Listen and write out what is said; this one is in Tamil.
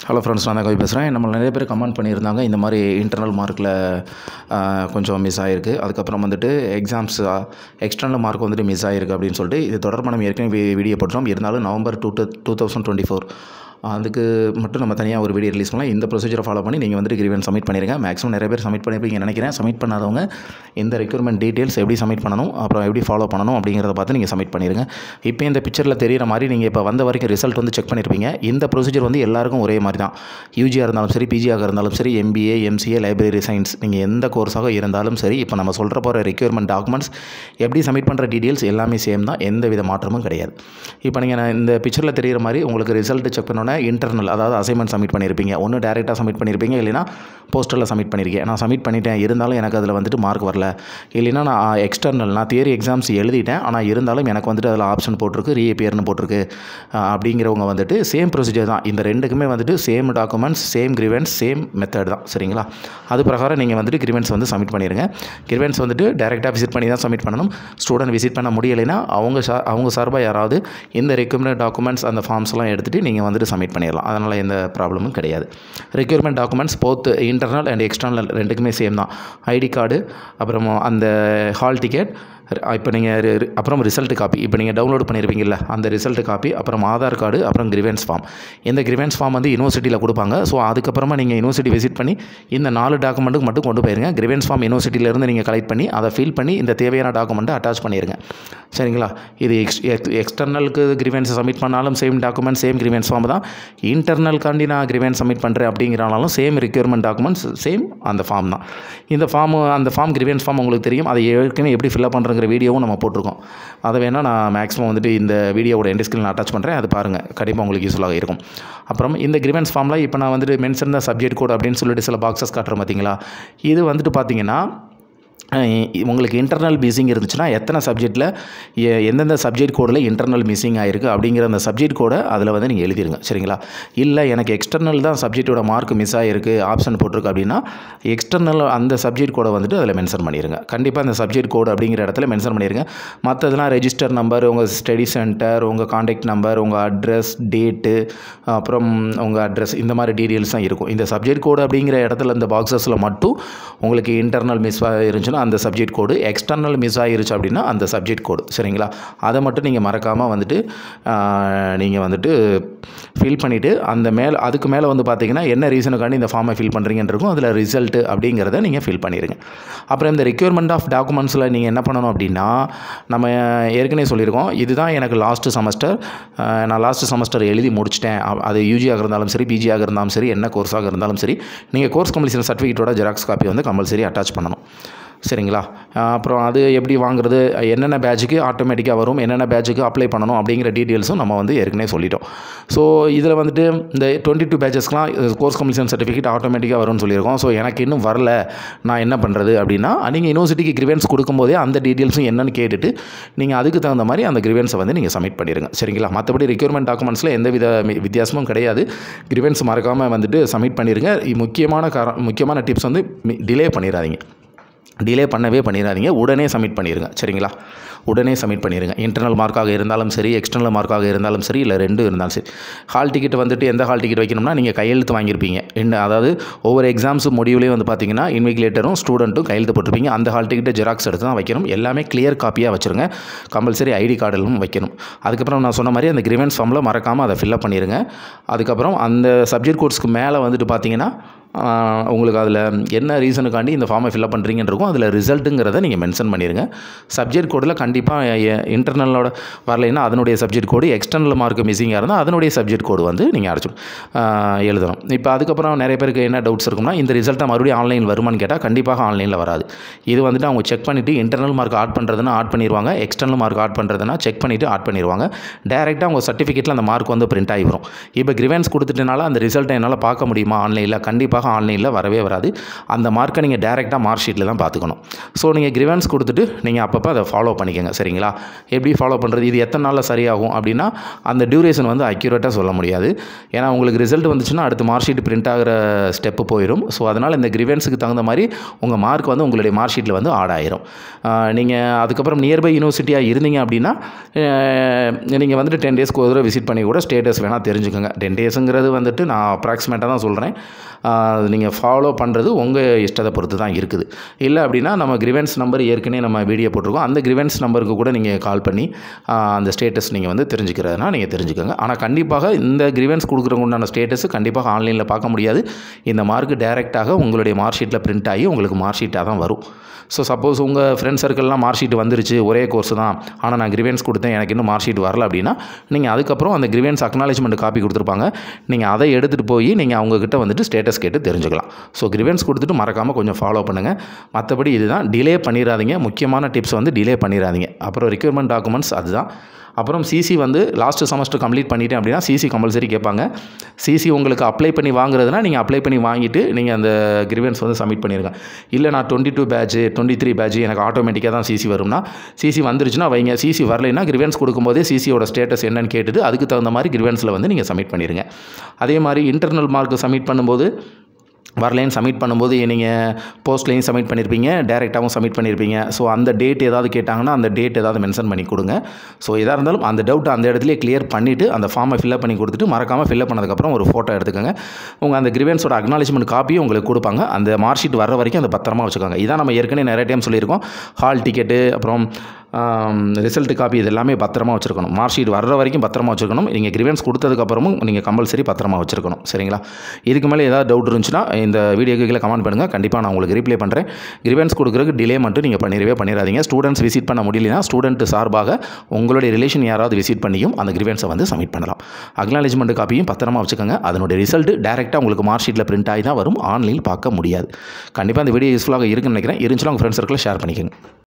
ஹலோ ஃப்ரெண்ட்ஸ், நான் தான் கவி பேசுகிறேன். நம்ம நிறைய பேர் கமெண்ட் பண்ணியிருந்தாங்க, இந்த மாதிரி இன்டர்னல் மார்க்கில் கொஞ்சம் மிஸ் ஆகிருக்கு, அதுக்கப்புறம் வந்துட்டு எக்ஸாம்ஸ் எக்ஸ்டர்னல் மார்க் வந்துட்டு மிஸ் ஆகிருக்கு அப்படின்னு சொல்லிட்டு. இது தொடர்பாக நம்ம ஏற்கனவே வீடியோ போட்டோம். இருந்தாலும் நவம்பர் 2024 அதுக்கு மட்டும் நம்ம தனியாக ஒரு வீடியோ ரிலீஸ் பண்ணலாம். இந்த ப்ரொசீஜரை ஃபாலோ பண்ணி நீங்கள் வந்துட்டு கிரீவன்ஸ் சப்மிட் பண்ணிடுங்க. மேக்ஸிமம் நிறைய பேர் சப்மிட் பண்ணியிருப்பீங்கன்னு நினைக்கிறேன். சப்மிட் பண்ணாதவங்க இந்த ரெக்யூர்மெண்ட் டீட்டெயில்ஸ் எப்படி சப்மிட் பண்ணணும், அப்புறம் எப்படி ஃபாலோ பண்ணணும் அப்படிங்கிறத பார்த்து நீங்கள் சப்மிட் பண்ணிடுங்க. இப்போ இந்த பிக்சரில் தெரிகிற மாதிரி நீங்கள் இப்போ வந்த வரைக்கும் ரிசல்ட் வந்து செக் பண்ணியிருப்பீங்க. இந்த ப்ரொசீஜர் வந்து எல்லாருக்கும் ஒரே மாதிரி தான். யூஜியாக இருந்தாலும் சரி, பிஜியாக இருந்தாலும் சரி, MBA, MCA, லைப்ரரி சயின்ஸ், நீங்கள் எந்த கோர்ஸாக இருந்தாலும் சரி, இப்போ நம்ம சொல்கிற போகிற ரெக்யூர்மெண்ட் டாக்குமெண்ட்ஸ் எப்படி சப்மிட் பண்ணுற டீட்டெயில்ஸ் எல்லாமே சேம் தான். எந்த வித மாற்றமும் கிடையாது. இப்போ நீங்கள் இந்த பிக்சரில் தெரிகிற மாதிரி உங்களுக்கு ரிசல்ட் செக் பண்ணோன்னே இன்டர்னல், அதாவது அசைன்மெண்ட் சப்மிட் பண்ணியிருப்பீங்க. ஒன்று டேரெக்டாக சப்மிட் பண்ணியிருப்பீங்க, இல்லைனா போஸ்டரில் சப்மிட் பண்ணியிருக்கேன். நான் சப்மிட் பண்ணிட்டேன், இருந்தாலும் எனக்கு அதில் வந்துட்டு மார்க் வரல. இல்லைனா நான் எக்ஸ்டர்னல், நான் தியரி எக்ஸாம்ஸ் எழுதிட்டேன், ஆனால் இருந்தாலும் எனக்கு வந்துட்டு அதில் ஆப்ஷன் போட்டிருக்கு, ரீஅப்பியர்னு போட்டிருக்கு அப்படிங்கிறவங்க வந்துட்டு சேம் ப்ரொசீஜர் தான். இந்த ரெண்டுக்குமே வந்துட்டு same documents, same grievances, same method தான். சரிங்களா? அது பிரகாரம் நீங்கள் வந்துட்டு கிரிவென்ஸ் வந்து சப்மிட் பண்ணிடுங்க. கிரிவென்ஸ் வந்துட்டு டேரெக்டாக விசிட் பண்ணி தான் சப்மிட் பண்ணணும். ஸ்டூடெண்ட் விசிட் பண்ண முடியலைன்னா அவங்க சார்பாக யாராவது இந்த ரெக்யூர்மெண்ட் டாக்குமெண்ட்ஸ், அந்த ஃபார்ம்ஸ்லாம் எடுத்துகிட்டு நீங்கள் வந்துட்டு சப்மிட் பண்ணிடலாம். அதனால் எந்த ப்ராப்ளமும் கிடையாது. Requirement documents both internal and external ரெண்டுக்குமே சேம் தான். ஐடி கார்டு, அப்புறம் அந்த ஹால் டிக்கெட், இப்போ நீங்கள் அப்புறம் ரிசல்ட் காப்பி, இப்போ நீங்கள் டவுன்லோட் பண்ணியிருப்பீங்கல்ல அந்த ரிசல்ட் காப்பி, அப்புறம் ஆதார் கார்டு, அப்புறம் கிரிவென்ஸ் ஃபார்ம். இந்த கிரிவென்ஸ் ஃபார்ம் வந்து யூனிவர்சிட்டியில் கொடுப்பாங்க. ஸோ அதுக்கப்புறமா நீங்கள் யூனிவர்சிட்டி விசிட் பண்ணி இந்த 4 டாக்குமெண்ட்டுக்கு மட்டும் கொண்டு போயிருங்க. கிரிவென்ஸ் ஃபார்ம் யூனிவர்சிட்டியிலேருந்து நீங்கள் கலெக்ட் பண்ணி அதை ஃபில் பண்ணி இந்த தேவையான டாக்குமெண்ட்டை அட்டாச் பண்ணிடுங்க. சரிங்களா? இது எக்ஸ்டர்னலுக்கு கிரிவென்ஸ் சப்மிட் பண்ணாலும் சேம் டாக்குமெண்ட், சேம் கிரிவென்ஸ் ஃபார்ம் தான். இன்டர்னல்காண்டி நான் கிரிவென்ஸ் சப்மிட் பண்ணுறேன் அப்படிங்கிறனாலும் சேம் ரெக்யூர்மெண்ட் டாக்குமெண்ட்ஸ், சேம் அந்த ஃபார்ம் தான். இந்த ஃபார்ம் கிரிவென்ஸ் ஃபார்ம் உங்களுக்கு தெரியும். அதை ஏற்கனவே எப்படி ஃபில்அப் பண்ணுறங்கிற வீடியோவும் நம்ம போட்டிருக்கோம். அதை வேணால் நான் மேக்ஸிமம் வந்துட்டு இந்த வீடியோவோட எண்ட் ஸ்க்ரீனில் அட்டாச் பண்ணுறேன். அது பாருங்கள், கண்டிப்பாக உங்களுக்கு யூஸ்ஃபுல்லாக இருக்கும். அப்புறம் இந்த கிரிவென்ஸ் ஃபார்மில் இப்போ நான் வந்துட்டு மென்ஷன் த சப்ஜெக்ட் கோட் அப்படின்னு சொல்லிட்டு சில பாக்ஸஸ் காட்டுறேன் பார்த்தீங்களா? இது வந்துட்டு பார்த்தீங்கன்னா உங்களுக்கு இன்டர்னல் மிஸ்ஸிங் இருந்துச்சுன்னா எத்தனை சப்ஜெக்டில் எந்தெந்த சப்ஜெக்ட் கோடில் இன்டர்னல் மிஸ்ஸிங் ஆகிருக்கு அப்படிங்கிற அந்த சப்ஜெக்ட் கோடை அதில் வந்து நீங்கள் எழுதிருங்க. சரிங்களா? இல்லை எனக்கு எக்ஸ்டர்னல் தான் சப்ஜெக்டோட மார்க் மிஸ் ஆகிருக்கு, ஆப்ஷன் போட்டிருக்கு அப்படின்னா எக்ஸ்டர்னல் அந்த சப்ஜெக்ட் கோடை வந்துட்டு அதில் மென்ஷன் பண்ணிடுங்க. கண்டிப்பாக அந்த சப்ஜெக்ட் கோடு அப்படிங்கிற இடத்துல மென்ஷன் பண்ணிடுங்க. மற்றதெல்லாம் ரெஜிஸ்டர் நம்பர், உங்கள் ஸ்டடி சென்டர், உங்கள் காண்டாக்ட் நம்பர், உங்கள் அட்ரஸ், டேட்டு, அப்புறம் உங்கள் அட்ரஸ், இந்த மாதிரி டீட்டெயில்ஸ் தான் இருக்கும். இந்த சப்ஜெக்ட் கோடு அப்படிங்கிற இடத்துல இந்த பாக்ஸஸில் மட்டும் உங்களுக்கு இன்டர்னல் மிஸ் ஆகிருந்துச்சுன்னா அந்த சப்ஜெக்ட் கோடு, எக்ஸ்டர்னல் மிஸ் ஆகிருச்சு அப்படின்னா அந்த சப்ஜெக்ட் கோடு. சரிங்களா? அதை மட்டும் நீங்கள் மறக்காமல் வந்துட்டு நீங்கள் வந்துட்டு ஃபில் பண்ணிவிட்டு அதுக்கு மேலே வந்து பார்த்தீங்கன்னா என்ன ரீசனுக்காண்டி இந்த ஃபார்மை ஃபில் பண்ணுறீங்கன்னு இருக்கும். அதில் ரிசல்ட் அப்படிங்கிறத நீங்கள் ஃபில் பண்ணிடுங்க. அப்புறம் இந்த ரெக்யூர்மெண்ட் ஆஃப் டாக்குமெண்ட்ஸில் நீங்கள் என்ன பண்ணணும் அப்படின்னா, நம்ம ஏற்கனவே சொல்லியிருக்கோம், இதுதான் எனக்கு லாஸ்ட்டு செமஸ்டர், நான் லாஸ்ட்டு செமஸ்டர் எழுதி முடிச்சிட்டேன். அது யூஜியாக இருந்தாலும் சரி, பிஜியாக இருந்தாலும் சரி, என்ன கோர்ஸாக இருந்தாலும் சரி, நீங்கள் கோர்ஸ் கம்ப்ளீஷன் சர்டிஃபிகேட்டோட ஜெராக்ஸ் காப்பி வந்து கம்பல்சரி அட்டாச் பண்ணணும். சரிங்களா? அப்புறம் அது எப்படி வாங்குறது, என்னென்ன பேட்சுக்கு ஆட்டோமேட்டிக்காக வரும், என்னென்ன பேட்சுக்கு அப்ளை பண்ணணும் அப்படிங்கிற டீட்டெயில்ஸும் நம்ம வந்து ஏற்கனவே சொல்லிட்டோம். ஸோ இதில் வந்துட்டு இந்த 22 பேட்சஸ்க்கெலாம் கோர்ஸ் கம்ப்ளீஷன் சர்டிஃபிகேட் ஆட்டோமேட்டிக்காக வரும்னு சொல்லியிருக்கோம். ஸோ எனக்கு இன்னும் வரல, நான் என்ன பண்ணுறது அப்படின்னா, நீங்கள் யூனிவர்சிட்டிக்கு கிரிவென்ஸ் கொடுக்கும்போதே அந்த டீட்டெயில்ஸும் என்னென்னு கேட்டுட்டு நீங்கள் அதுக்கு தகுந்த மாதிரி அந்த கிரிவென்ஸை வந்து நீங்கள் சப்மிட் பண்ணிடுங்க. சரிங்களா? மற்றபடி ரெக்யூர்மெண்ட் டாக்குமெண்ட்ஸில் எந்த வித்தியாசமும் கிடையாது. கிரிவென்ஸ் மறக்காமல் வந்துட்டு சப்மிட் பண்ணிடுங்க. முக்கியமான டிப்ஸ் வந்து டிலே பண்ணிடாதீங்க. டிலே பண்ணவே பண்ணிடாதீங்க. உடனே சப்மிட் பண்ணிடுங்க. சரிங்களா? உடனே சப்மிட் பண்ணிடுங்க. இன்டர்னல் மார்க்காக இருந்தாலும் சரி, எக்ஸ்டர்னல் மார்க்காக இருந்தாலும் சரி, இல்லை ரெண்டும் இருந்தாலும் சரி. ஹால் டிக்கெட் வந்துட்டு எந்த ஹால் டிக்கெட் வைக்கணும்னா, நீங்கள் கையெழுத்து வாங்கியிருப்பீங்க. அதாவது ஒவ்வொரு எக்ஸாம்ஸ் முடிவுலேயும் வந்து பார்த்தீங்கன்னா இன்விகிலேட்டரும் ஸ்டூடெண்ட்டும் கையெழுத்து போட்டிருப்பீங்க. அந்த ஹால் டிக்கெட்டை ஜெராக்ஸ் எடுத்து தான் வைக்கணும். எல்லாமே கிளியர் காப்பியாக வச்சுருங்க. கம்பல்சரி ஐடி கார்டிலும் வைக்கணும். அதுக்கப்புறம் நான் சொன்ன மாதிரி அந்த கிரிவென்ஸ் ஃபார்மில் மறக்காமல் அதை ஃபில்அப் பண்ணிடுங்க. அதுக்கப்புறம் அந்த சப்ஜெக்ட் கோட்ஸ்க்கு மேலே வந்துட்டு பார்த்தீங்கன்னா உங்களுக்கு அதில் என்ன ரீசனுக்காண்டி இந்த ஃபார்மை ஃபில்அப் பண்ணுறீங்கன்னு இருக்கும். அதில் ரிசல்ட்டுங்கிறத நீங்கள் மென்ஷன் பண்ணிடுங்க. சப்ஜெக்ட் கோடில் கண்டிப்பாக இன்டர்னலோட வரலைன்னா அதனுடைய சப்ஜெக்ட் கோடு, எக்ஸ்டர்னல் மார்க் மிஸ்ஸிங்காக இருந்தால் அதனுடைய சப்ஜெக்ட் கோடு வந்து நீங்கள் எழுதணும். இப்போ அதுக்கப்புறம் நிறைய பேருக்கு என்ன டவுட்ஸ் இருக்கும்னா, இந்த ரிசல்ட்டை மறுபடியும் ஆன்லைன் வருமானு கேட்டால் கண்டிப்பாக ஆன்லைனில் வராது. இது வந்துட்டு அவங்க செக் பண்ணிவிட்டு இன்டர்னல் மார்க் ஆட் பண்ணுறதுன்னா ஆட் பண்ணிடுவாங்க, எக்ஸ்டர்னல் மார்க் ஆட் பண்ணுறதுனா செக் பண்ணிவிட்டு ஆட் பண்ணிடுவாங்க. டேரெக்டாக அவங்க சர்டிஃபிகேட்டில் அந்த மார்க் வந்து பிரிண்ட் ஆகி வரும். இப்போ கிரிவென்ஸ் கொடுத்துட்டனால அந்த ரிசல்ட்டை என்னால் பார்க்க முடியுமா ஆன்லைனில்? கண்டிப்பாக கண்டிப்பாக ஆன்லைனில் வரவே வராது. அந்த மார்க்கை நீங்கள் டேரெக்டாக மார்க் ஷீட்டில் தான் பார்த்துக்கணும். ஸோ நீங்கள் கிரிவன்ஸ் கொடுத்துட்டு நீங்கள் அப்பப்போ அதை ஃபாலோ பண்ணிக்கோங்க. சரிங்களா? எப்படி ஃபாலோ பண்ணுறது, இது எத்தனை நாளில் சரியாகும் அப்படின்னா அந்த டியூரேஷன் வந்து அக்யூரேட்டாக சொல்ல முடியாது. ஏன்னா உங்களுக்கு ரிசல்ட் வந்துச்சுன்னா அடுத்து மார்க் ஷீட் பிரிண்ட் ஆகிற ஸ்டெப்பு போயிடும். ஸோ அதனால் இந்த கிரிவன்ஸுக்கு தகுந்த மாதிரி உங்கள் மார்க் வந்து உங்களுடைய மார்க் ஷீட்டில் வந்து ஆட் ஆயிரும். நீங்கள் அதுக்கப்புறம் நியர்பை யூனிவர்சிட்டியாக இருந்தீங்க அப்படின்னா நீங்கள் வந்துட்டு 10 டேஸ்க்கு ஒரு தடவை விசிட் பண்ணி கூட ஸ்டேட்டஸ் வேணால் தெரிஞ்சுக்கோங்க. 10 டேஸுங்கிறது வந்துட்டு நான் அப்ராக்சிமேட்டாக தான் சொல்கிறேன். நீங்கள் ஃபாலோ பண்ணுறது உங்கள் இஷ்டத்தை பொறுத்து தான் இருக்குது. இல்லை அப்படின்னா நம்ம கிரிவன்ஸ் நம்பர் ஏற்கனவே நம்ம வீடியோ போட்டிருக்கோம். அந்த கிரிவன்ஸ் நம்பருக்கு கூட நீங்கள் கால் பண்ணி அந்த ஸ்டேட்டஸ் நீங்கள் வந்து தெரிஞ்சுக்கிறதுனா நீங்கள் தெரிஞ்சுக்கோங்க. ஆனால் கண்டிப்பாக இந்த கிரிவன்ஸ் கொடுக்குறவங்க உண்டான ஸ்டேட்டஸ் கண்டிப்பாக ஆன்லைனில் பார்க்க முடியாது. இந்த மார்க் டைரெக்டாக உங்களுடைய மார்க் ஷீட்டில் பிரிண்ட் ஆகி உங்களுக்கு மார்க் ஷீட்டாக தான் வரும். ஸோ சப்போஸ் உங்கள் ஃப்ரெண்ட்ஸ் சர்க்கிள்லாம் மார்க் ஷீட் வந்துருச்சு, ஒரே கோர்ஸ் தான், ஆனால் நான் கிரிவன்ஸ் கொடுத்தேன், எனக்கு இன்னும் மார்க் ஷீட் வரல அப்படின்னா நீங்கள் அதுக்கப்புறம் அந்த கிரிவன்ஸ் அக்னாலேஜ்மெண்ட் காப்பி கொடுத்துருப்பாங்க. நீங்கள் அதை எடுத்துகிட்டு போய் நீங்கள் அவங்கக்கிட்ட வந்துட்டு ஸ்டேட்டஸ் கேட்டு தெரிஞ்சுக்கலாம். ஸோ கிரிவன்ஸ் கொடுத்துட்டு மறக்காமல் கொஞ்சம் ஃபாலோ பண்ணுங்கள். மற்றபடி இதுதான், டிலே பண்ணிடாதீங்க. முக்கியமான டிப்ஸ் வந்து டிலே பண்ணிடாதீங்க. அப்புறம் ரிக்யூர்மெண்ட் டாக்குமெண்ட்ஸ் அதுதான். அப்புறம் சிசி வந்து லாஸ்ட்டு செமஸ்டர் கம்ப்ளீட் பண்ணிட்டேன் அப்படின்னா சிசி கம்பல்சரி கேட்பாங்க. சிசி உங்களுக்கு அப்ளை பண்ணி வாங்குறதுனா நீங்கள் அப்ளை பண்ணி வாங்கிட்டு நீங்கள் அந்த கிரிவன்ஸ் வந்து சப்மிட் பண்ணிடுங்க. இல்லை நான் 22 பேட்ச் 23 பேட்ச் எனக்கு ஆட்டோமேட்டிக்காக தான் சிசி வரும்னா, சிசி வந்துருச்சுன்னா வைங்க. சிசி வரலைன்னா கிரிவன்ஸ் கொடுக்கும்போதே சிசியோட ஸ்டேட்டஸ் என்னன்னு கேட்டுட்டு அதுக்கு தகுந்த மாதிரி கிரிவன்ஸில் வந்து நீங்கள் சப்மிட் பண்ணிடுங்க. அதே மாதிரி இன்டர்னல் மார்க் சப்மிட் பண்ணும்போது வரலைன்னு சப்மிட் பண்ணும்போது நீங்கள் போஸ்ட்லேயும் சப்மிட் பண்ணியிருப்பீங்க, டேரெக்டாகவும் சப்மிட் பண்ணியிருப்பீங்க. ஸோ அந்த டேட் ஏதாவது கேட்டாங்கன்னா அந்த டேட் ஏதாவது மென்ஷன் பண்ணி கொடுங்க. ஸோ எதாக இருந்தாலும் அந்த டவுட் அந்த இடத்துலேயே கிளியர் பண்ணிவிட்டு அந்த ஃபார்மை ஃபில்அப் பண்ணி கொடுத்துட்டு மறக்காமல் ஃபில்அப் பண்ணதுக்கப்புறம் ஒரு ஃபோட்டோ எடுத்துக்கோங்க. உங்கள் அந்த கிரிவன்ஸோட அக்னாலேஜ்மெண்ட் காப்பியும் உங்களுக்கு கொடுப்பாங்க. அந்த மார்க் ஷீட் வர வரைக்கும் அந்த பத்திரமா வச்சுக்கோங்க. இதான் நம்ம ஏற்கனவே நிறைய டைம் சொல்லியிருக்கோம். ஹால் டிக்கெட்டு அப்புறம் ரிசல்ட் காப்பி இது எல்லாமே பத்திரமா வச்சுருக்கணும். மார்க் ஷீட் வர்ற வரைக்கும் பத்திரமா வச்சுருக்கணும். நீங்கள் கிரிவன்ஸ் கொடுத்ததுக்கப்புறமும் நீங்கள் கம்பல்சரி பத்திரமா வச்சுருக்கணும். சரிங்களா? இதுக்கு மேலே ஏதாவது டவுட் இருந்துச்சுன்னா இந்த வீடியோக்கு கீழே கமெண்ட் பண்ணுங்கள். கண்டிப்பாக நான் உங்களுக்கு ரிப்ளை பண்ணுறேன். கிரிவன்ஸ் கொடுக்குறதுக்கு டிலே மட்டும் நீங்கள் பண்ணிடாதீங்க. ஸ்டூடெண்ட்ஸ் விசிட் பண்ண முடியலனா ஸ்டூடெண்ட் சார்பாக உங்களுடைய ரிலேஷன் யாராவது விசிட் பண்ணியும் அந்த கிரிவன்ஸை வந்து சப்மிட் பண்ணலாம். அக்னாலேஜ்மெண்ட் காப்பியும் பத்திரமா வச்சுக்கோங்க. அதனுடைய ரிசல்ட் டேரெக்டாக உங்களுக்கு மார்க் ஷீட்டில் பிரிண்ட் ஆகி தான் வரும். ஆன்லைனில் பார்க்க முடியாது. கண்டிப்பாக இந்த வீடியோ யூஸ்ஃபுல்லாக இருக்குன்னு நினைக்கிறேன். இருந்துச்சுன்னா உங்கள் ஃப்ரெண்ட்ஸ் சர்க்கிளில் ஷேர் பண்ணிக்கோங்க.